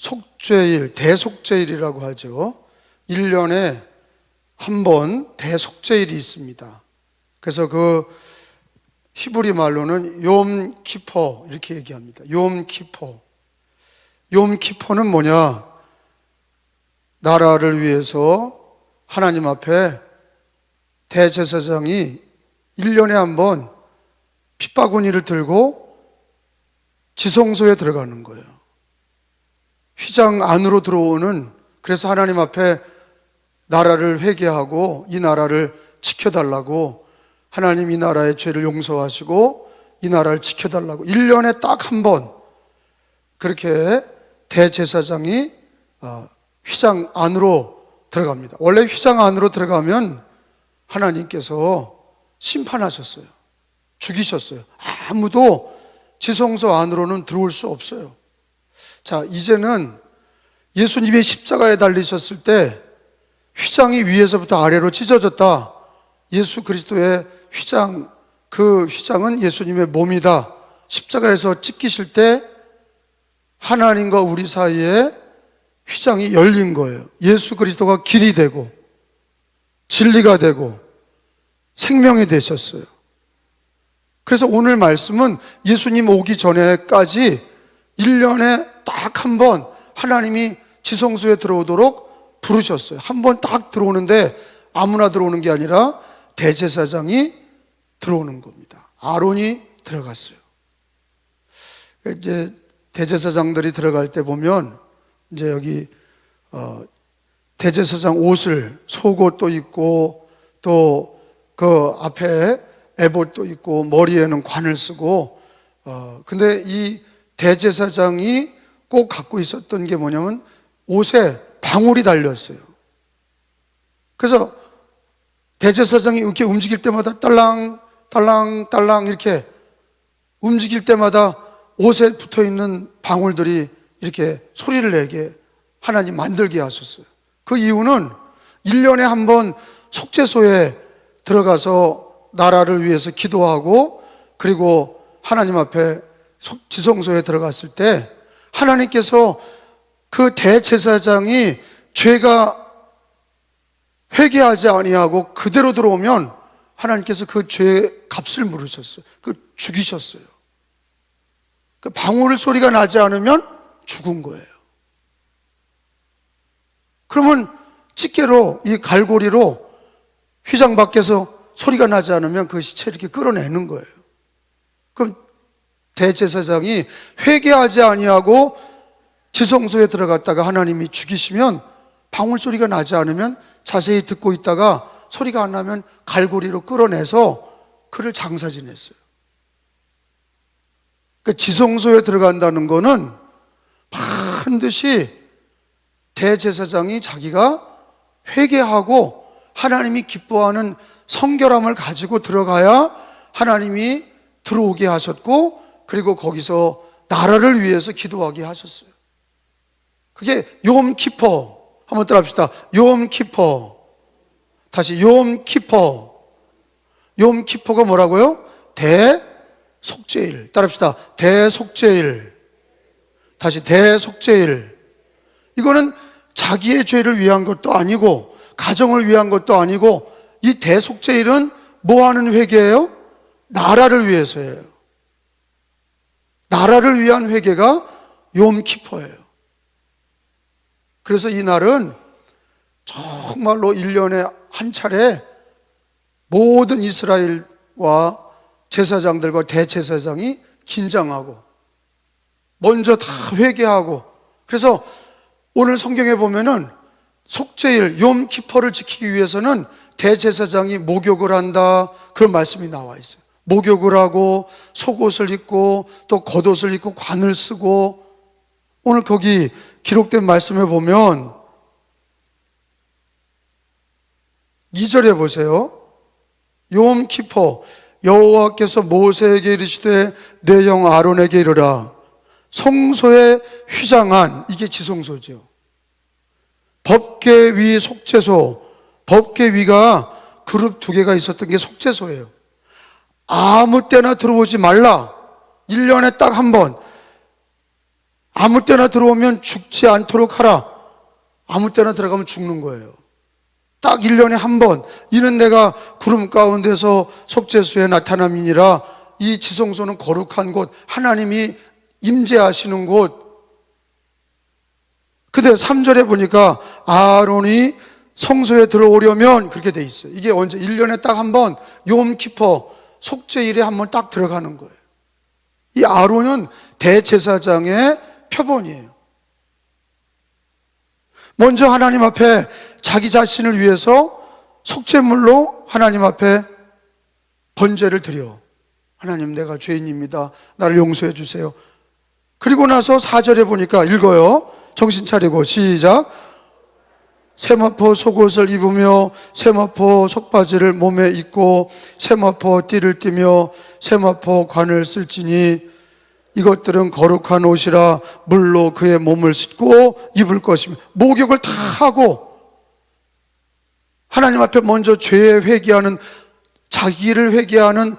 속죄일, 대속죄일이라고 하죠. 1년에 한 번 대속죄일이 있습니다. 그래서 그 히브리 말로는 욤 키퍼 이렇게 얘기합니다. 욤 키퍼. 욤 키퍼는 뭐냐? 나라를 위해서 하나님 앞에 대제사장이 1년에 한 번 핏바구니를 들고 지성소에 들어가는 거예요. 휘장 안으로 들어오는, 그래서 하나님 앞에 나라를 회개하고 이 나라를 지켜달라고, 하나님 이 나라의 죄를 용서하시고 이 나라를 지켜달라고 1년에 딱 한 번 그렇게 대제사장이 휘장 안으로 들어갑니다. 원래 휘장 안으로 들어가면 하나님께서 심판하셨어요. 죽이셨어요. 아무도 지성소 안으로는 들어올 수 없어요. 자, 이제는 예수님이 십자가에 달리셨을 때 휘장이 위에서부터 아래로 찢어졌다. 예수 그리스도의 휘장, 그 휘장은 예수님의 몸이다. 십자가에서 찢기실 때 하나님과 우리 사이에 휘장이 열린 거예요. 예수 그리스도가 길이 되고 진리가 되고 생명이 되셨어요. 그래서 오늘 말씀은 예수님 오기 전에까지 1년에 딱 한 번 하나님이 지성소에 들어오도록 부르셨어요. 한 번 딱 들어오는데 아무나 들어오는 게 아니라 대제사장이 들어오는 겁니다. 아론이 들어갔어요. 이제 대제사장들이 들어갈 때 보면 이제 여기 대제사장 옷을, 속옷도 입고 또 그 앞에 에봇도 있고 머리에는 관을 쓰고, 근데 이 대제사장이 꼭 갖고 있었던 게 뭐냐면 옷에 방울이 달렸어요. 그래서 대제사장이 이렇게 움직일 때마다 딸랑 딸랑 딸랑 이렇게 움직일 때마다 옷에 붙어있는 방울들이 이렇게 소리를 내게 하나님 만들게 하셨어요. 그 이유는 1년에 한 번 속죄소에 들어가서 나라를 위해서 기도하고 그리고 하나님 앞에 지성소에 들어갔을 때 하나님께서 그 대제사장이 죄가 회개하지 아니하고 그대로 들어오면 하나님께서 그 죄의 값을 물으셨어요. 그 죽이셨어요. 그 방울 소리가 나지 않으면 죽은 거예요. 그러면 집게로, 이 갈고리로 휘장 밖에서 소리가 나지 않으면 그 시체를 이렇게 끌어내는 거예요. 그럼 대제사장이 회개하지 아니하고 지성소에 들어갔다가 하나님이 죽이시면 방울 소리가 나지 않으면 자세히 듣고 있다가 소리가 안 나면 갈고리로 끌어내서 그를 장사 지냈어요. 그 지성소에 들어간다는 거는 반드시 대제사장이 자기가 회개하고 하나님이 기뻐하는 성결함을 가지고 들어가야 하나님이 들어오게 하셨고, 그리고 거기서 나라를 위해서 기도하게 하셨어요. 그게 욤 키퍼. 한번 따라합시다. 욤 키퍼. 다시 욤 키퍼. 욤 키퍼가 뭐라고요? 대속죄일. 따라합시다. 대속죄일. 다시 대속죄일. 이거는 자기의 죄를 위한 것도 아니고 가정을 위한 것도 아니고, 이 대속죄일은 뭐 하는 회개예요? 나라를 위해서예요. 나라를 위한 회개가 욤 키퍼예요. 그래서 이 날은 정말로 1년에 한 차례 모든 이스라엘과 제사장들과 대제사장이 긴장하고 먼저 다 회개하고, 그래서 오늘 성경에 보면은 속죄일 욤 키퍼를 지키기 위해서는 대제사장이 목욕을 한다, 그런 말씀이 나와 있어요. 목욕을 하고 속옷을 입고 또 겉옷을 입고 관을 쓰고, 오늘 거기 기록된 말씀에 보면 2절에 보세요. 욤 키퍼, 여호와께서 모세에게 이르시되 내 형 아론에게 이르라. 성소의 휘장한, 이게 지성소죠. 법궤 위 속죄소, 법궤 위가 그룹 2개가 있었던 게 속죄소예요. 아무 때나 들어오지 말라. 1년에 딱 한 번. 아무 때나 들어오면 죽지 않도록 하라. 아무 때나 들어가면 죽는 거예요. 딱 1년에 한 번, 이는 내가 구름 가운데서 속죄수에 나타남이니라. 이 지성소는 거룩한 곳, 하나님이 임재하시는 곳. 근데 3절에 보니까 아론이 성소에 들어오려면 그렇게 돼 있어요. 이게 언제? 1년에 딱 한 번, 욤키퍼 속죄일에 한 번 딱 들어가는 거예요. 이 아론은 대제사장의 표본이에요. 먼저 하나님 앞에 자기 자신을 위해서 속죄물로 하나님 앞에 번제를 드려. 하나님, 내가 죄인입니다. 나를 용서해 주세요. 그리고 나서 4절에 보니까 읽어요. 정신 차리고 시작. 세마포 속옷을 입으며 세마포 속바지를 몸에 입고 세마포 띠를 띠며 세마포 관을 쓸지니 이것들은 거룩한 옷이라 물로 그의 몸을 씻고 입을 것이며. 목욕을 다 하고 하나님 앞에 먼저 죄에 회개하는, 자기를 회개하는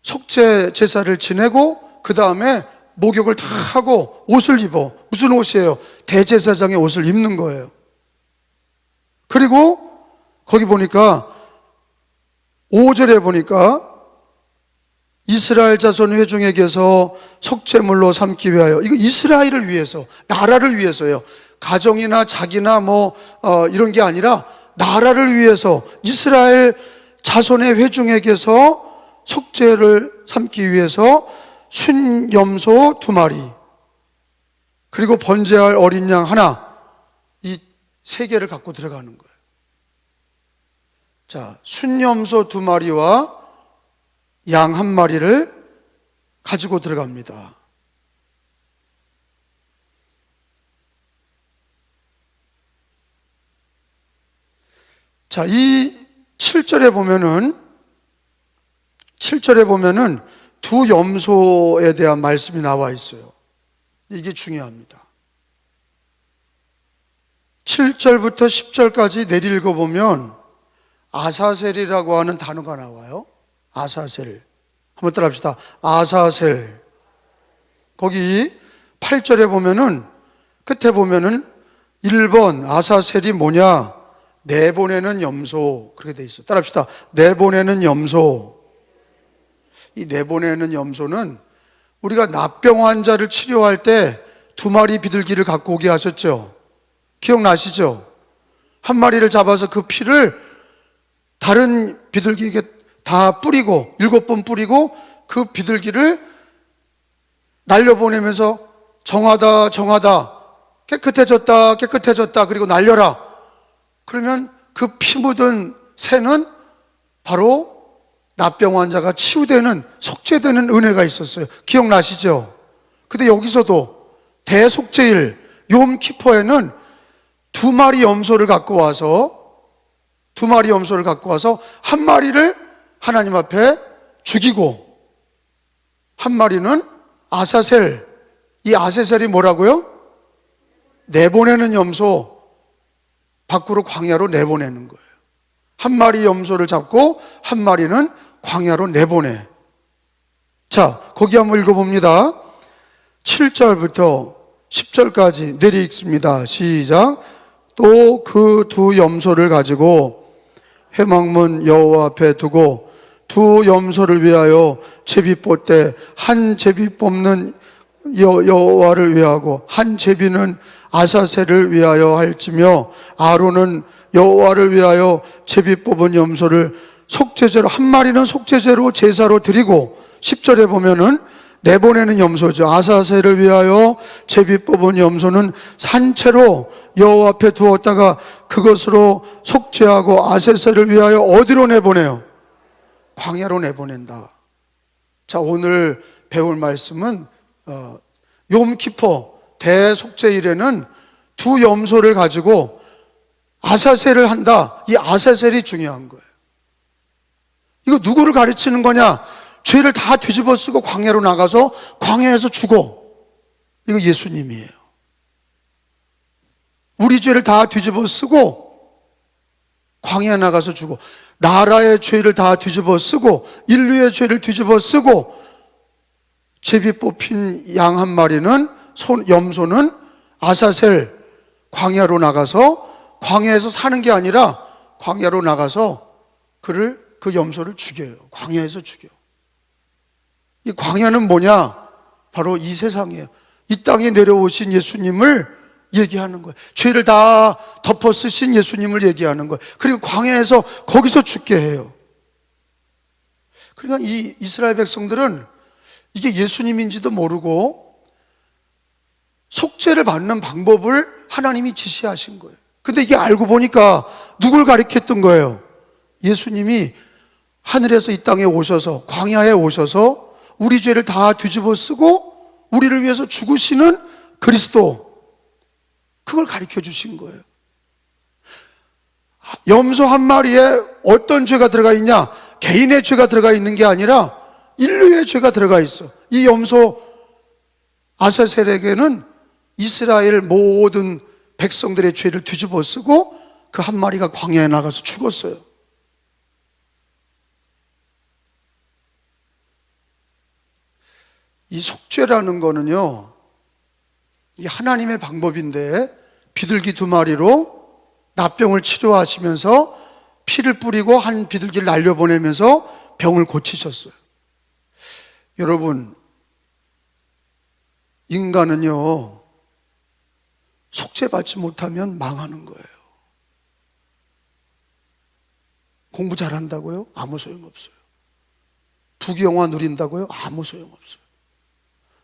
속죄 제사를 지내고 그 다음에 목욕을 다 하고 옷을 입어. 무슨 옷이에요? 대제사장의 옷을 입는 거예요. 그리고 거기 보니까 5절에 보니까 이스라엘 자손 회중에게서 속죄물로 삼기 위하여. 이거 이스라엘을 위해서, 나라를 위해서요. 가정이나 자기나 이런 게 아니라 나라를 위해서 이스라엘 자손의 회중에게서 속죄를 삼기 위해서 순염소 2마리 그리고 번제할 어린 양 하나, 이 3개를 갖고 들어가는 거예요. 자, 순염소 2마리와 양 1마리를 가지고 들어갑니다. 자, 이 7절에 보면은 두 염소에 대한 말씀이 나와 있어요. 이게 중요합니다. 7절부터 10절까지 내리 읽어보면 아사셀이라고 하는 단어가 나와요. 아사셀. 한번 따라 합시다. 아사셀. 거기 8절에 보면은, 끝에 보면은 1번 아사셀이 뭐냐? 내보내는 염소. 그렇게 돼 있어. 따라 합시다. 내보내는 염소. 이 내보내는 염소는 우리가 납병 환자를 치료할 때 2마리 비둘기를 갖고 오게 하셨죠? 기억나시죠? 1마리를 잡아서 그 피를 다른 비둘기에게 다 뿌리고 7번 뿌리고 그 비둘기를 날려보내면서 정하다 깨끗해졌다 그리고 날려라. 그러면 그 피 묻은 새는 바로 납병 환자가 치유되는, 속죄되는 은혜가 있었어요. 기억나시죠? 근데 여기서도 대속죄일 욤키퍼에는 2마리 염소를 갖고 와서 1마리를 하나님 앞에 죽이고 1마리는 아사셀. 이 아사셀이 뭐라고요? 내보내는 염소, 밖으로 광야로 내보내는 거예요. 1마리 염소를 잡고 1마리는 광야로 내보내. 자, 거기 한번 읽어봅니다. 7절부터 10절까지 내리 읽습니다. 시작. 또 그 2 염소를 가지고 회막문 여호와 앞에 두고 2 염소를 위하여 제비 뽑되 한 제비 뽑는 여호와를 위하고 한 제비는 아사셀을 위하여 할지며 아론은 여호와를 위하여 제비 뽑은 염소를 속죄제로, 1마리는 속죄제로 제사로 드리고 10절에 보면은 내보내는 염소죠. 아사셀을 위하여 제비 뽑은 염소는 산채로 여호와 앞에 두었다가 그것으로 속죄하고 아사셀을 위하여 어디로 내보내요? 광야로 내보낸다. 자, 오늘 배울 말씀은 욤키퍼 대속죄일에는 2 염소를 가지고 아사셀을 한다. 이 아사셀이 중요한 거예요. 이거 누구를 가르치는 거냐? 죄를 다 뒤집어 쓰고 광야로 나가서 광야에서 죽어. 이거 예수님이에요. 우리 죄를 다 뒤집어 쓰고 광야에 나가서 죽어. 나라의 죄를 다 뒤집어 쓰고 인류의 죄를 뒤집어 쓰고 제비 뽑힌 양 1마리는 염소는 아사셀 광야로 나가서 광야에서 사는 게 아니라 광야로 나가서 그 염소를 죽여요. 광야에서 죽여. 이 광야는 뭐냐? 바로 이 세상이에요. 이 땅에 내려오신 예수님을 얘기하는 거예요. 죄를 다 덮어 쓰신 예수님을 얘기하는 거예요. 그리고 광야에서 거기서 죽게 해요. 그러니까 이 이스라엘 백성들은 이게 예수님인지도 모르고 속죄를 받는 방법을 하나님이 지시하신 거예요. 근데 이게 알고 보니까 누굴 가리켰던 거예요? 예수님이 하늘에서 이 땅에 오셔서, 광야에 오셔서 우리 죄를 다 뒤집어 쓰고 우리를 위해서 죽으시는 그리스도, 그걸 가르쳐 주신 거예요. 염소 한 마리에 어떤 죄가 들어가 있냐? 개인의 죄가 들어가 있는 게 아니라 인류의 죄가 들어가 있어. 이 염소 아사셀에게는 이스라엘 모든 백성들의 죄를 뒤집어 쓰고 그 한 마리가 광야에 나가서 죽었어요. 이 속죄라는 거는요, 이 하나님의 방법인데 비둘기 2마리로 납병을 치료하시면서 피를 뿌리고 한 비둘기를 날려보내면서 병을 고치셨어요. 여러분, 인간은요, 속죄받지 못하면 망하는 거예요. 공부 잘한다고요? 아무 소용없어요. 부귀영화 누린다고요? 아무 소용없어요.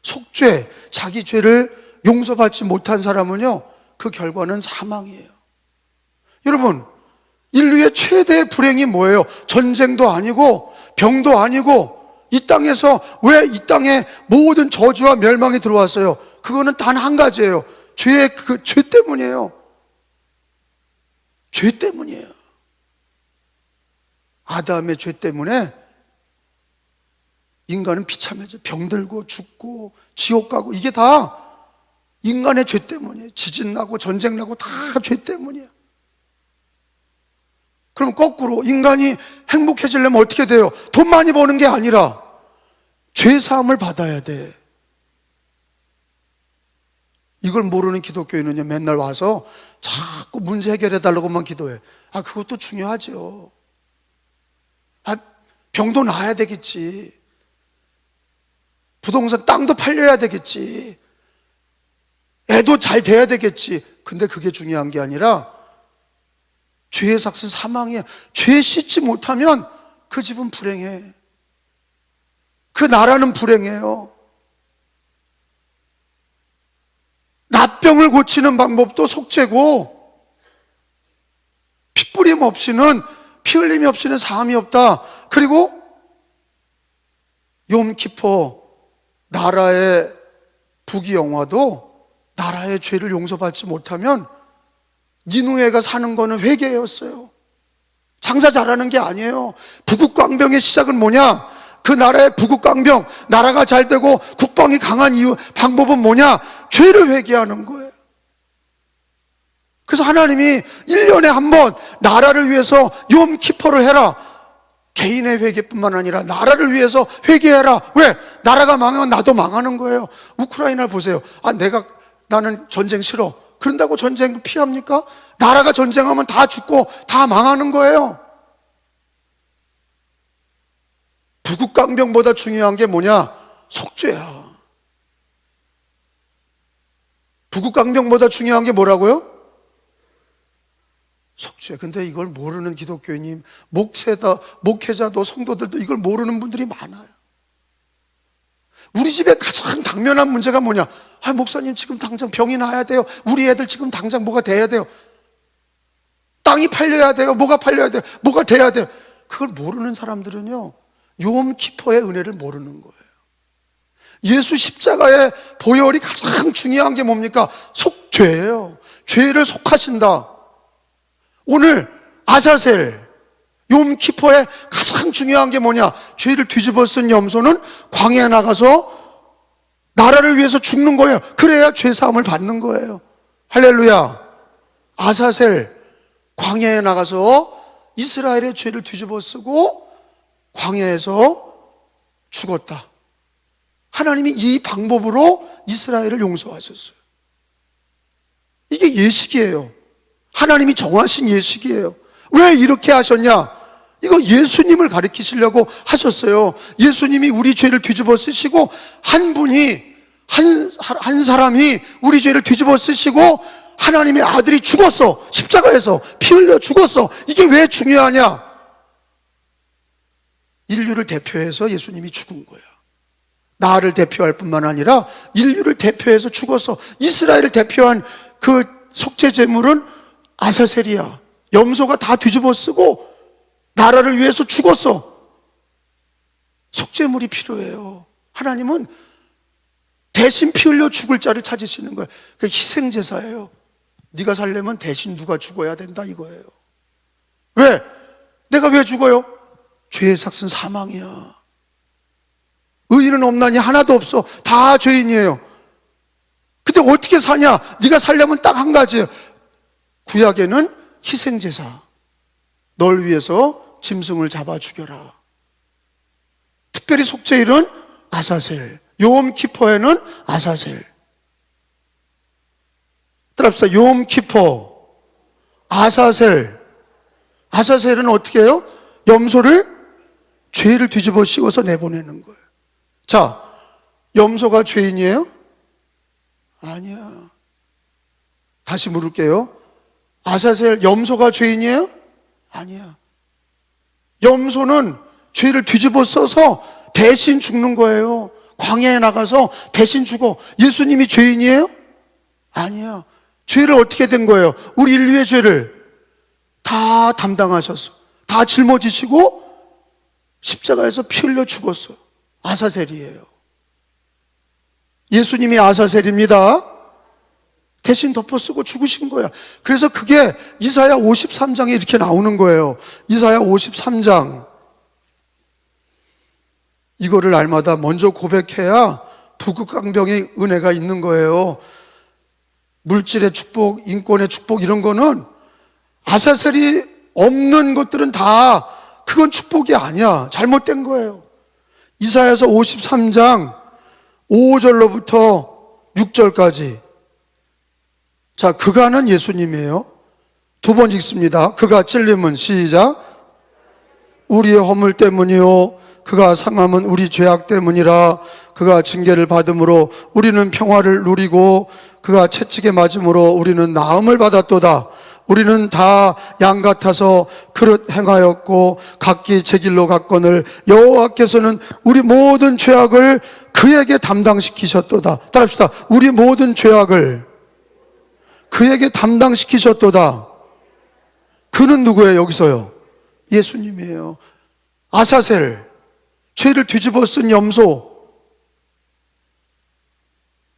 속죄, 자기 죄를 용서받지 못한 사람은요, 그 결과는 사망이에요. 여러분, 인류의 최대 불행이 뭐예요? 전쟁도 아니고 병도 아니고 이 땅에서 왜 이 땅에 모든 저주와 멸망이 들어왔어요? 그거는 단 한 가지예요. 죄 때문이에요. 죄 때문이에요. 아담의 죄 때문에 인간은 비참해져. 병들고 죽고 지옥 가고, 이게 다 인간의 죄 때문이에요. 지진 나고 전쟁 나고 다 죄 때문이에요. 그럼 거꾸로 인간이 행복해지려면 어떻게 돼요? 돈 많이 버는 게 아니라 죄 사함을 받아야 돼. 이걸 모르는 기독교인은요, 맨날 와서 자꾸 문제 해결해 달라고만 기도해. 그것도 중요하죠. 병도 나아야 되겠지. 부동산 땅도 팔려야 되겠지. 애도 잘 돼야 되겠지. 근데 그게 중요한 게 아니라 죄의 삭은 사망이야. 죄 씻지 못하면 그 집은 불행해. 그 나라는 불행해요. 납병을 고치는 방법도 속죄고, 피 뿌림 없이는, 피 흘림이 없이는 사함이 없다. 그리고 욤키포, 나라의 부귀영화도 나라의 죄를 용서받지 못하면 니누에가 사는 거는 회개였어요. 장사 잘하는 게 아니에요. 부국강병의 시작은 뭐냐? 그 나라의 부국강병, 나라가 잘 되고 국방이 강한 이유, 방법은 뭐냐? 죄를 회개하는 거예요. 그래서 하나님이 1년에 한 번 나라를 위해서 욤키포를 해라. 개인의 회개뿐만 아니라 나라를 위해서 회개해라. 왜? 나라가 망하면 나도 망하는 거예요. 우크라이나를 보세요. 나는 전쟁 싫어. 그런다고 전쟁 피합니까? 나라가 전쟁하면 다 죽고 다 망하는 거예요. 부국강병보다 중요한 게 뭐냐? 속죄야. 부국강병보다 중요한 게 뭐라고요? 속죄. 근데 이걸 모르는 기독교인이, 목회자도 성도들도 이걸 모르는 분들이 많아요. 우리 집에 가장 당면한 문제가 뭐냐? 목사님 지금 당장 병이 나야 돼요. 우리 애들 지금 당장 뭐가 돼야 돼요. 땅이 팔려야 돼요. 뭐가 팔려야 돼요. 뭐가 돼야 돼요. 그걸 모르는 사람들은요, 욤키포의 은혜를 모르는 거예요. 예수 십자가의 보혈이 가장 중요한 게 뭡니까? 속죄예요. 죄를 속하신다. 오늘 아사셀, 욤키포의 가장 중요한 게 뭐냐? 죄를 뒤집어 쓴 염소는 광야에 나가서 나라를 위해서 죽는 거예요. 그래야 죄 사함을 받는 거예요. 할렐루야. 아사셀, 광야에 나가서 이스라엘의 죄를 뒤집어 쓰고 광야에서 죽었다. 하나님이 이 방법으로 이스라엘을 용서하셨어요. 이게 예식이에요. 하나님이 정하신 예식이에요. 왜 이렇게 하셨냐? 이거 예수님을 가리키시려고 하셨어요. 예수님이 우리 죄를 뒤집어 쓰시고, 한 분이, 한 사람이 우리 죄를 뒤집어 쓰시고, 하나님의 아들이 죽었어. 십자가에서 피 흘려 죽었어. 이게 왜 중요하냐? 인류를 대표해서 예수님이 죽은 거야. 나를 대표할 뿐만 아니라 인류를 대표해서 죽어서, 이스라엘을 대표한 그 속죄 제물은 아사셀이야. 염소가 다 뒤집어 쓰고 나라를 위해서 죽었어. 속죄물이 필요해요. 하나님은 대신 피 흘려 죽을 자를 찾으시는 거예요. 그게 희생제사예요. 네가 살려면 대신 누가 죽어야 된다 이거예요. 왜? 내가 왜 죽어요? 죄의 삭은 사망이야. 의인은 없나니 하나도 없어. 다 죄인이에요. 근데 어떻게 사냐? 네가 살려면 딱 한 가지예요. 구약에는 희생제사, 널 위해서 짐승을 잡아 죽여라. 특별히 속죄일은 아사셀, 요엄 키퍼에는 아사셀. 따라합시다. 요엄 키퍼, 아사셀. 아사셀은 어떻게 해요? 염소를, 죄를 뒤집어 씌워서 내보내는 거예요. 자, 염소가 죄인이에요? 아니야. 다시 물을게요. 아사셀, 염소가 죄인이에요? 아니야. 염소는 죄를 뒤집어 써서 대신 죽는 거예요. 광야에 나가서 대신 죽어. 예수님이 죄인이에요? 아니야. 죄를 어떻게 된 거예요? 우리 인류의 죄를 다 담당하셨어. 다 짊어지시고 십자가에서 피 흘려 죽었어. 아사셀이에요. 예수님이 아사셀입니다. 대신 덮어쓰고 죽으신 거야. 그래서 그게 이사야 53장에 이렇게 나오는 거예요. 이사야 53장. 이거를 날마다 먼저 고백해야 부국강병의 은혜가 있는 거예요. 물질의 축복, 인권의 축복 이런 거는, 아사셀이 없는 것들은 다 그건 축복이 아니야. 잘못된 거예요. 이사야서 53장 5절로부터 6절까지. 자, 그가는 예수님이에요. 두 번 읽습니다. 그가 찔림은, 시작, 우리의 허물 때문이요 그가 상함은 우리 죄악 때문이라. 그가 징계를 받음으로 우리는 평화를 누리고 그가 채찍에 맞음으로 우리는 나음을 받았도다. 우리는 다 양 같아서 그릇 행하였고 각기 제 길로 갔거늘 여호와께서는 우리 모든 죄악을 그에게 담당시키셨도다. 따라합시다. 우리 모든 죄악을 그에게 담당시키셨도다. 그는 누구예요? 여기서요. 예수님이에요. 아사셀, 죄를 뒤집어 쓴 염소.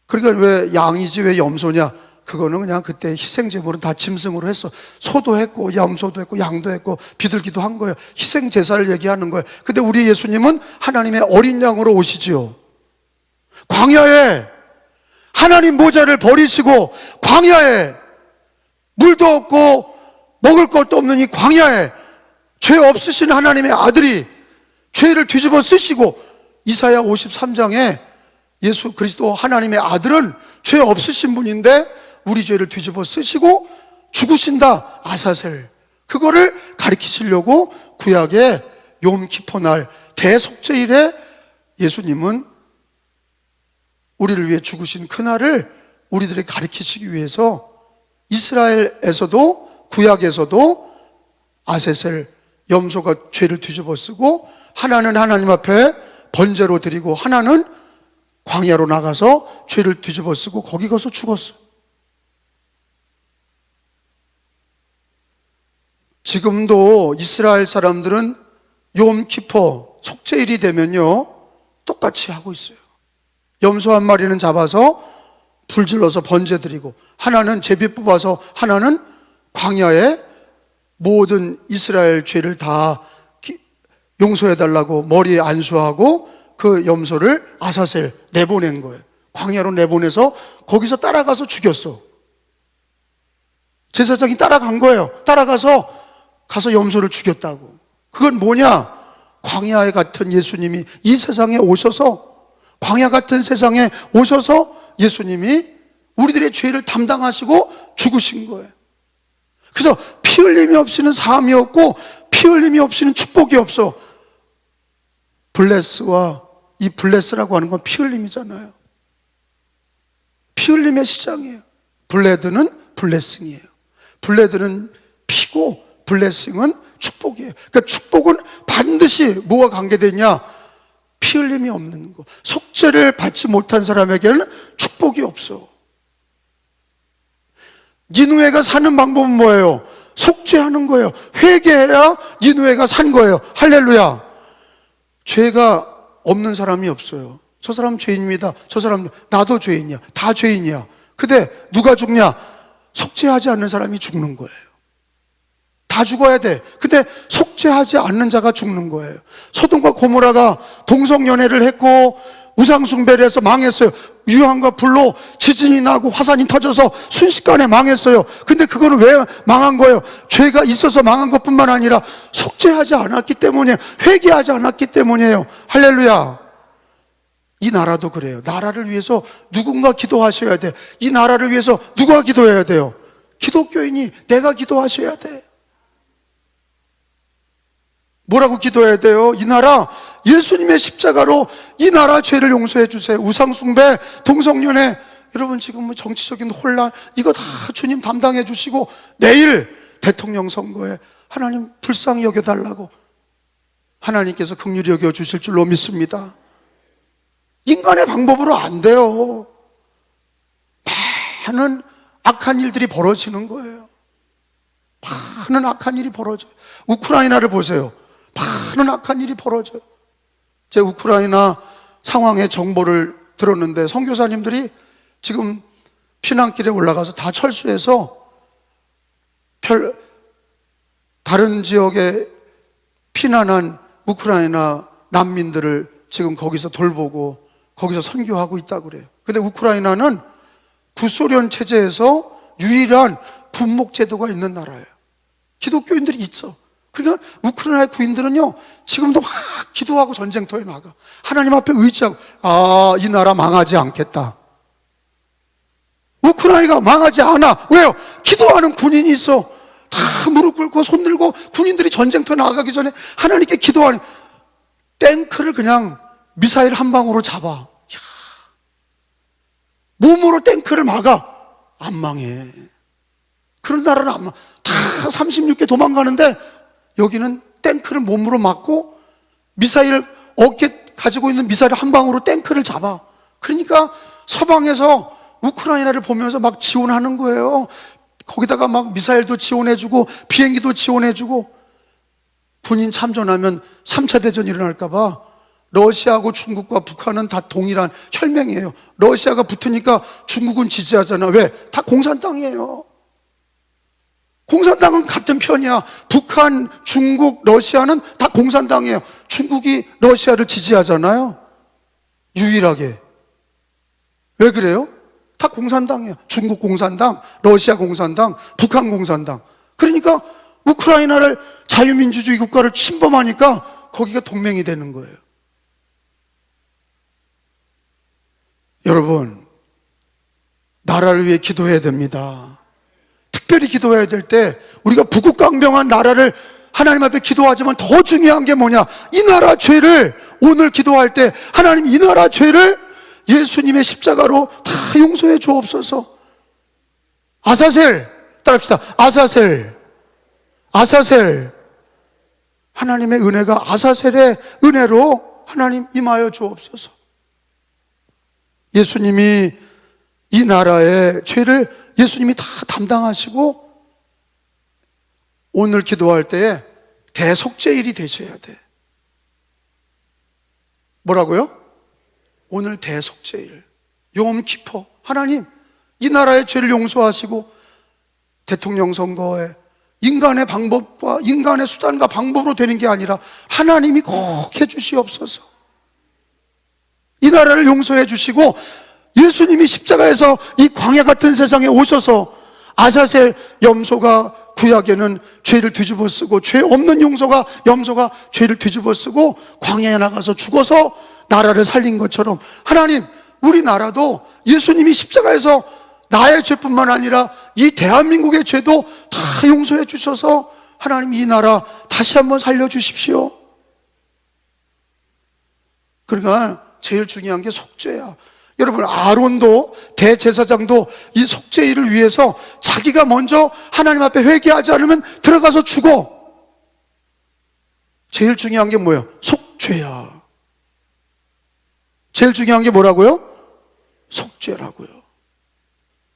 그러니까 왜 양이지 왜 염소냐? 그거는 그냥 그때 희생제물은 다 짐승으로 했어. 소도 했고 염소도 했고 양도 했고 비둘기도 한 거예요. 희생제사를 얘기하는 거예요. 근데 우리 예수님은 하나님의 어린 양으로 오시지요. 광야에 하나님 모자를 버리시고, 광야에 물도 없고 먹을 것도 없는 이 광야에 죄 없으신 하나님의 아들이 죄를 뒤집어 쓰시고, 이사야 53장에 예수 그리스도 하나님의 아들은 죄 없으신 분인데 우리 죄를 뒤집어 쓰시고 죽으신다. 아사셀. 그거를 가리키시려고 구약의 욤키퍼날 대속죄일에 예수님은 우리를 위해 죽으신 그날을 우리들에게 가리키시기 위해서 이스라엘에서도 구약에서도 아사셀, 염소가 죄를 뒤집어 쓰고, 하나는 하나님 앞에 번제로 드리고 하나는 광야로 나가서 죄를 뒤집어 쓰고 거기 가서 죽었어. 지금도 이스라엘 사람들은 욤키퍼 속죄일이 되면요 똑같이 하고 있어요. 염소 한 마리는 잡아서 불질러서 번제 드리고, 하나는 제비 뽑아서, 하나는 광야에 모든 이스라엘 죄를 다 용서해달라고 머리에 안수하고 그 염소를 아사셀 내보낸 거예요. 광야로 내보내서 거기서 따라가서 죽였어. 제사장이 따라간 거예요. 따라가서 염소를 죽였다고. 그건 뭐냐? 광야에 같은 예수님이 이 세상에 오셔서 광야 같은 세상에 오셔서 예수님이 우리들의 죄를 담당하시고 죽으신 거예요. 그래서 피 흘림이 없이는 사함이 없고 피 흘림이 없이는 축복이 없어. 블레스와 이 블레스라고 하는 건 피 흘림이잖아요. 피 흘림의 시작이에요. 블레드는 블레싱이에요. 블레드는 피고 블레싱은 축복이에요. 그러니까 축복은 반드시 뭐와 관계되냐? 피 흘림이 없는 거. 속죄를 받지 못한 사람에게는 축복이 없어. 니느웨가 사는 방법은 뭐예요? 속죄하는 거예요. 회개해야 니느웨가 산 거예요. 할렐루야. 죄가 없는 사람이 없어요. 저 사람 죄인입니다. 저 사람 나도 죄인이야. 다 죄인이야. 근데 누가 죽냐? 속죄하지 않는 사람이 죽는 거예요. 다 죽어야 돼. 근데 속죄하지 않는 자가 죽는 거예요. 소돔과 고모라가 동성연애를 했고 우상숭배를 해서 망했어요. 유황과 불로 지진이 나고 화산이 터져서 순식간에 망했어요. 근데 그거는 왜 망한 거예요? 죄가 있어서 망한 것뿐만 아니라 속죄하지 않았기 때문이에요. 회개하지 않았기 때문이에요. 할렐루야. 이 나라도 그래요. 나라를 위해서 누군가 기도하셔야 돼. 이 나라를 위해서 누가 기도해야 돼요? 기독교인이 내가 기도하셔야 돼. 뭐라고 기도해야 돼요? 이 나라 예수님의 십자가로 이 나라 죄를 용서해 주세요. 우상숭배, 동성연애, 여러분 지금 뭐 정치적인 혼란 이거 다 주님 담당해 주시고 내일 대통령 선거에 하나님 불쌍히 여겨달라고 하나님께서 긍휼히 여겨 주실 줄로 믿습니다. 인간의 방법으로 안 돼요. 많은 악한 일들이 벌어지는 거예요. 많은 악한 일이 벌어져요. 우크라이나를 보세요. 많은 악한 일이 벌어져요. 제 우크라이나 상황의 정보를 들었는데 선교사님들이 지금 피난길에 올라가서 다 철수해서 다른 지역에 피난한 우크라이나 난민들을 지금 거기서 돌보고 거기서 선교하고 있다고 그래요. 근데 우크라이나는 구소련 체제에서 유일한 분목 제도가 있는 나라예요. 기독교인들이 있어. 그러니까 우크라이나의 구인들은요 지금도 막 기도하고 전쟁터에 나가. 하나님 앞에 의지하고 이 나라 망하지 않겠다. 우크라이나가 망하지 않아. 왜요? 기도하는 군인이 있어. 다 무릎 꿇고 손 들고 군인들이 전쟁터에 나가기 전에 하나님께 기도하는. 탱크를 그냥 미사일 한 방으로 잡아. 몸으로 탱크를 막아. 안 망해. 그런 나라는 안 망해. 다 36개 도망가는데 여기는 탱크를 몸으로 막고 미사일 어깨 가지고 있는 미사일 한 방으로 탱크를 잡아. 그러니까 서방에서 우크라이나를 보면서 막 지원하는 거예요. 거기다가 막 미사일도 지원해주고 비행기도 지원해주고. 군인 참전하면 3차 대전이 일어날까 봐 러시아하고 중국과 북한은 다 동일한 혈맹이에요. 러시아가 붙으니까 중국은 지지하잖아. 왜? 다 공산당이에요. 공산당은 같은 편이야. 북한, 중국, 러시아는 다 공산당이에요. 중국이 러시아를 지지하잖아요. 유일하게. 왜 그래요? 다 공산당이에요. 중국 공산당, 러시아 공산당, 북한 공산당. 그러니까 우크라이나를 자유민주주의 국가를 침범하니까 거기가 동맹이 되는 거예요. 여러분, 나라를 위해 기도해야 됩니다. 특별히 기도해야 될 때 우리가 부국강병한 나라를 하나님 앞에 기도하지만 더 중요한 게 뭐냐? 이 나라 죄를 오늘 기도할 때 하나님 이 나라 죄를 예수님의 십자가로 다 용서해 주옵소서. 아사셀 따라합시다. 아사셀 하나님의 은혜가 아사셀의 은혜로 하나님 임하여 주옵소서. 예수님이 이 나라의 죄를 예수님이 다 담당하시고 오늘 기도할 때에 대속죄일이 되셔야 돼. 뭐라고요? 오늘 대속죄일, 욤키퍼. 하나님 이 나라의 죄를 용서하시고 대통령 선거에 인간의 방법과 인간의 수단과 방법으로 되는 게 아니라 하나님이 꼭 해주시옵소서. 이 나라를 용서해 주시고 예수님이 십자가에서 이 광야 같은 세상에 오셔서 아사셀 염소가 구약에는 죄를 뒤집어 쓰고 죄 없는 염소가 죄를 뒤집어 쓰고 광야에 나가서 죽어서 나라를 살린 것처럼 하나님, 우리나라도 예수님이 십자가에서 나의 죄뿐만 아니라 이 대한민국의 죄도 다 용서해 주셔서 하나님, 이 나라 다시 한번 살려주십시오. 그러니까 제일 중요한 게 속죄야. 여러분, 아론도, 대제사장도 이 속죄일을 위해서 자기가 먼저 하나님 앞에 회개하지 않으면 들어가서 죽어. 제일 중요한 게 뭐예요? 속죄야. 제일 중요한 게 뭐라고요? 속죄라고요.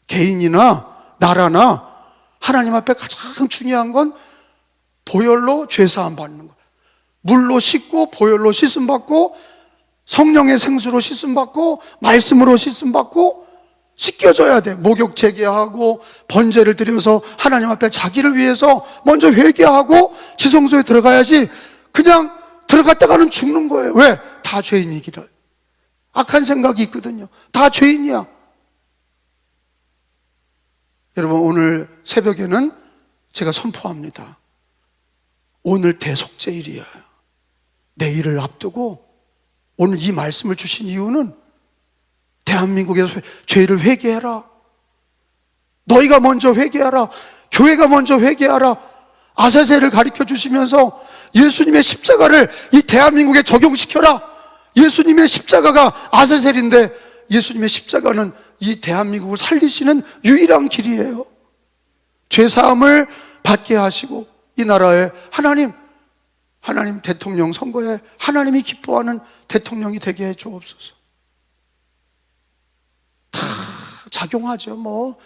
개인이나 나라나 하나님 앞에 가장 중요한 건 보혈로 죄사함 받는 거예요. 물로 씻고 보혈로 씻음 받고 성령의 생수로 씻음 받고 말씀으로 씻음 받고 씻겨져야 돼. 목욕 재개하고 번제를 드려서 하나님 앞에 자기를 위해서 먼저 회개하고 지성소에 들어가야지. 그냥 들어갔다가는 죽는 거예요. 왜? 다 죄인이기라. 악한 생각이 있거든요. 다 죄인이야. 여러분, 오늘 새벽에는 제가 선포합니다. 오늘 대속죄일이야. 내일을 앞두고 오늘 이 말씀을 주신 이유는 대한민국에서 죄를 회개해라. 너희가 먼저 회개하라. 교회가 먼저 회개하라. 아사세를 가르쳐 주시면서 예수님의 십자가를 이 대한민국에 적용시켜라. 예수님의 십자가가 아사셀인데 예수님의 십자가는 이 대한민국을 살리시는 유일한 길이에요. 죄사함을 받게 하시고 이 나라에 하나님 대통령 선거에 하나님이 기뻐하는 대통령이 되게 해 주옵소서. 다 작용하죠. 뭐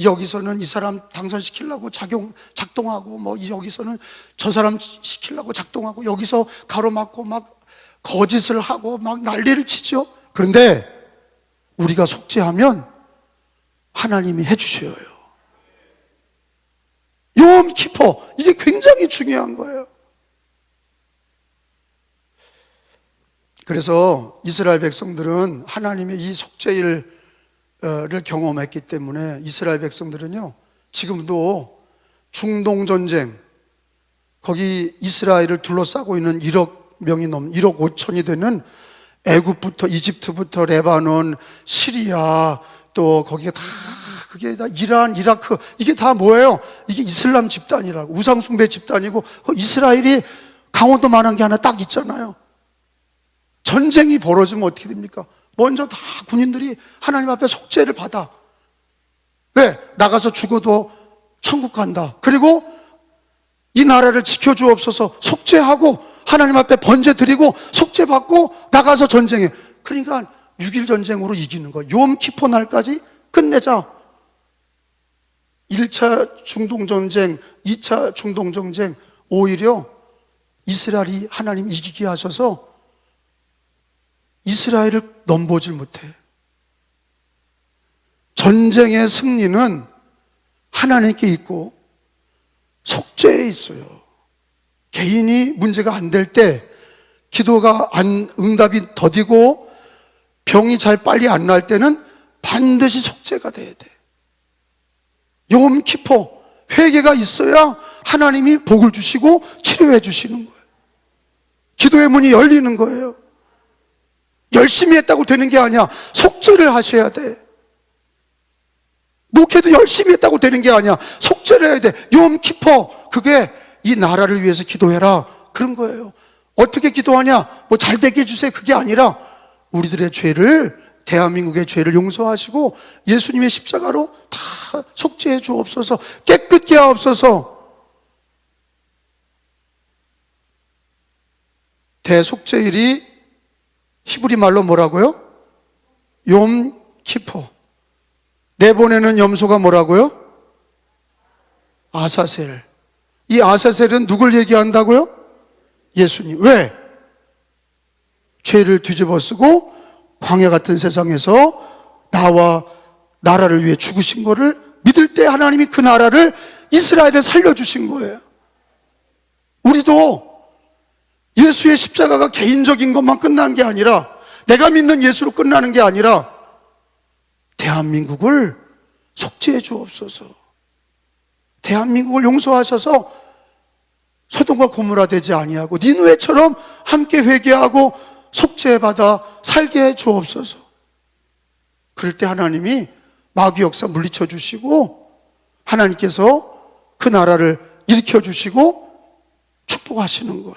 여기서는 이 사람 당선시키려고 작동하고, 뭐 여기서는 저 사람 시키려고 작동하고, 여기서 가로막고 막 거짓을 하고 막 난리를 치죠. 그런데 우리가 속죄하면 하나님이 해주셔요. 욤 키퍼, 이게 굉장히 중요한 거예요. 그래서 이스라엘 백성들은 하나님의 이 속죄일을 경험했기 때문에 이스라엘 백성들은요, 지금도 중동전쟁, 거기 이스라엘을 둘러싸고 있는 1억 명이 넘는 1억 5천이 되는 애굽부터 이집트부터 레바논, 시리아, 또 거기가 다, 그게 다 이란, 이라크, 이게 다 뭐예요? 이게 이슬람 집단이라고, 우상숭배 집단이고, 이스라엘이 강원도만한 게 하나 딱 있잖아요. 전쟁이 벌어지면 어떻게 됩니까? 먼저 다 군인들이 하나님 앞에 속죄를 받아. 왜? 나가서 죽어도 천국 간다. 그리고 이 나라를 지켜주옵소서 속죄하고 하나님 앞에 번제 드리고 속죄 받고 나가서 전쟁해. 그러니까 6.1 전쟁으로 이기는 거야. 욤키포 날까지 끝내자. 1차 중동전쟁, 2차 중동전쟁, 오히려 이스라엘이 하나님 이기게 하셔서 이스라엘을 넘보질 못해. 전쟁의 승리는 하나님께 있고 속죄에 있어요. 개인이 문제가 안 될 때, 기도가 응답이 더디고 병이 잘 빨리 안 날 때는 반드시 속죄가 돼야 돼. 욤키포, 회개가 있어야 하나님이 복을 주시고 치료해 주시는 거예요. 기도의 문이 열리는 거예요. 열심히 했다고 되는 게 아니야. 속죄를 하셔야 돼. 목회도 열심히 했다고 되는 게 아니야. 속죄를 해야 돼. 욤키포, 그게 이 나라를 위해서 기도해라, 그런 거예요. 어떻게 기도하냐? 뭐 잘 되게 해주세요, 그게 아니라 우리들의 죄를, 대한민국의 죄를 용서하시고 예수님의 십자가로 다 속죄해 주옵소서. 깨끗게 하옵소서. 대속죄일이 히브리 말로 뭐라고요? 욤키포. 내보내는 염소가 뭐라고요? 아사셀. 이 아사셀은 누굴 얘기한다고요? 예수님. 왜? 죄를 뒤집어 쓰고 광야 같은 세상에서 나와 나라를 위해 죽으신 거를 믿을 때 하나님이 그 나라를, 이스라엘을 살려주신 거예요. 우리도 예수의 십자가가 개인적인 것만 끝난 게 아니라, 내가 믿는 예수로 끝나는 게 아니라 대한민국을 속죄해 주옵소서. 대한민국을 용서하셔서 소돔과 고모라 되지 아니하고 니느웨처럼 함께 회개하고 속죄받아 살게 해 주옵소서. 그럴 때 하나님이 마귀 역사 물리쳐 주시고 하나님께서 그 나라를 일으켜 주시고 축복하시는 거예요.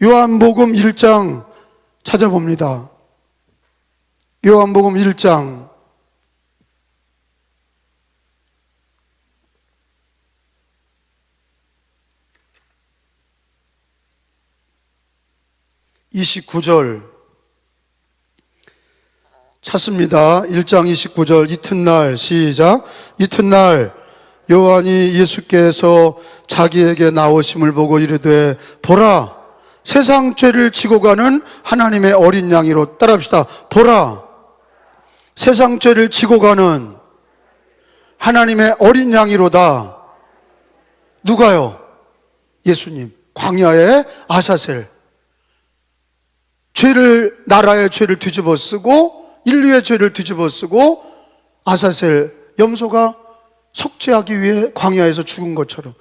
요한복음 1장 찾아봅니다. 요한복음 1장 29절 찾습니다. 1장 29절 이튿날 시작. 이튿날 요한이 예수께서 자기에게 나오심을 보고 이르되 보라 세상 죄를 지고 가는 하나님의 어린 양이로 따라합시다. 보라 세상 죄를 지고 가는 하나님의 어린 양이로다. 누가요? 예수님. 광야의 아사셀. 나라의 죄를 뒤집어 쓰고 인류의 죄를 뒤집어 쓰고 아사셀 염소가 속죄하기 위해 광야에서 죽은 것처럼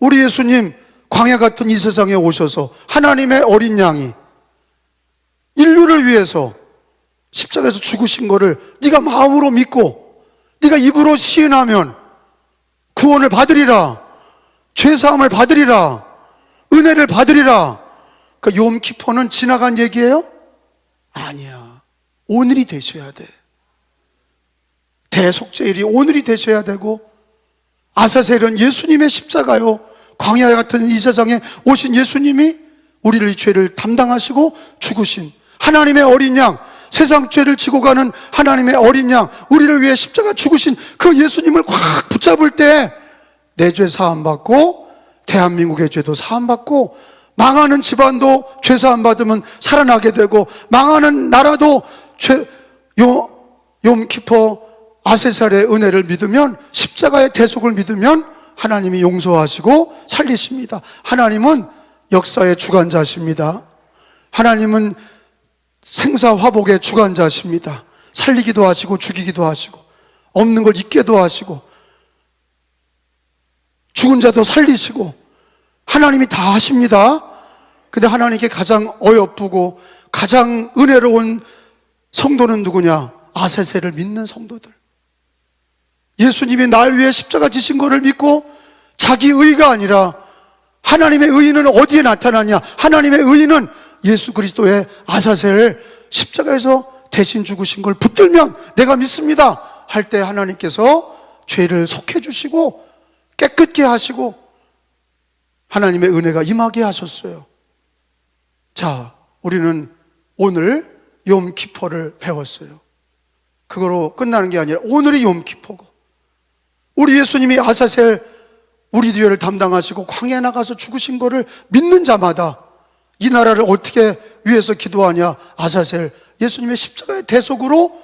우리 예수님 광야 같은 이 세상에 오셔서 하나님의 어린 양이 인류를 위해서 십자가에서 죽으신 거를 네가 마음으로 믿고 네가 입으로 시인하면 구원을 받으리라, 죄사함을 받으리라, 은혜를 받으리라. 그 욤키퍼는 지나간 얘기예요? 아니야. 오늘이 되셔야 돼. 대속죄일이 오늘이 되셔야 되고 아사셀은 예수님의 십자가요. 광야 같은 이 세상에 오신 예수님이 우리를 이 죄를 담당하시고 죽으신 하나님의 어린 양, 세상 죄를 지고 가는 하나님의 어린 양, 우리를 위해 십자가 죽으신 그 예수님을 꽉 붙잡을 때 내 죄 사함받고 대한민국의 죄도 사함받고 망하는 집안도 죄 사함받으면 살아나게 되고 망하는 나라도 욤키퍼 아세살의 은혜를 믿으면 십자가의 대속을 믿으면 하나님이 용서하시고 살리십니다. 하나님은 역사의 주관자십니다. 하나님은 생사화복의 주관자십니다. 살리기도 하시고 죽이기도 하시고 없는 걸 있게도 하시고 죽은 자도 살리시고 하나님이 다 하십니다. 근데 하나님께 가장 어여쁘고 가장 은혜로운 성도는 누구냐? 아세셀을 믿는 성도들. 예수님이 날 위해 십자가 지신 것을 믿고 자기 의가 아니라 하나님의 의는 어디에 나타나냐? 하나님의 의는 예수 그리스도의 아사셀 십자가에서 대신 죽으신 걸 붙들면 내가 믿습니다 할 때 하나님께서 죄를 속해 주시고 깨끗게 하시고 하나님의 은혜가 임하게 하셨어요. 자, 우리는 오늘 욤키퍼를 배웠어요. 그거로 끝나는 게 아니라 오늘이 욤키퍼고 우리 예수님이 아사셀 우리 뒤를 담당하시고 광야에 나가서 죽으신 거를 믿는 자마다 이 나라를 어떻게 위해서 기도하냐? 아사셀 예수님의 십자가의 대속으로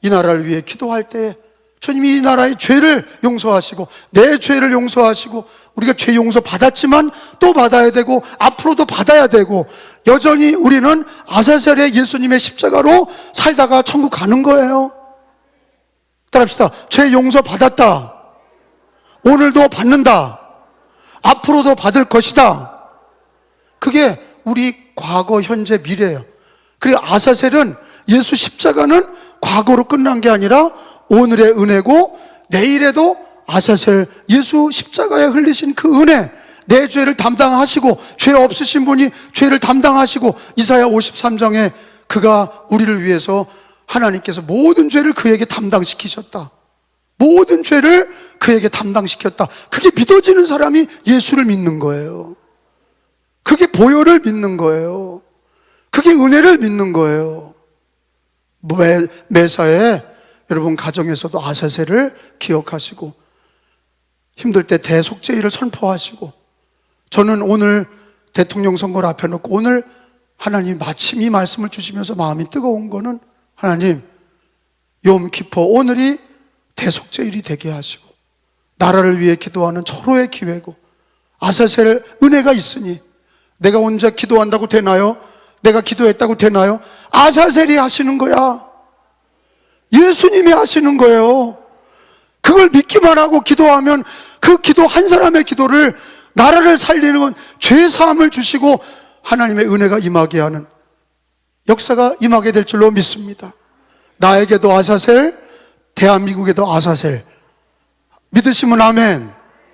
이 나라를 위해 기도할 때 주님이 이 나라의 죄를 용서하시고 내 죄를 용서하시고 우리가 죄 용서 받았지만 또 받아야 되고 앞으로도 받아야 되고 여전히 우리는 아사셀의 예수님의 십자가로 살다가 천국 가는 거예요. 따라합시다. 죄 용서 받았다. 오늘도 받는다. 앞으로도 받을 것이다. 그게 우리 과거, 현재, 미래예요. 그리고 아사셀은 예수 십자가는 과거로 끝난 게 아니라 오늘의 은혜고 내일에도 아사셀 예수 십자가에 흘리신 그 은혜, 내 죄를 담당하시고 죄 없으신 분이 죄를 담당하시고 이사야 53장에 그가 우리를 위해서 하나님께서 모든 죄를 그에게 담당시키셨다. 모든 죄를 그에게 담당시켰다. 그게 믿어지는 사람이 예수를 믿는 거예요. 그게 보혈을 믿는 거예요. 그게 은혜를 믿는 거예요. 매사에 여러분 가정에서도 아사셀을 기억하시고 힘들 때 대속죄일을 선포하시고 저는 오늘 대통령 선거를 앞에 놓고 오늘 하나님 마침 이 말씀을 주시면서 마음이 뜨거운 거는 하나님 욤키퍼 오늘이 대속죄일이 되게 하시고 나라를 위해 기도하는 절호의 기회고 아사셀 은혜가 있으니 내가 혼자 기도한다고 되나요? 내가 기도했다고 되나요? 아사셀이 하시는 거야. 예수님이 하시는 거예요. 그걸 믿기만 하고 기도하면 그 기도 한 사람의 기도를 나라를 살리는 죄 사함을 주시고 하나님의 은혜가 임하게 하는 역사가 임하게 될 줄로 믿습니다. 나에게도 아사셀, 대한민국에도 아사셀. 믿으시면 아멘.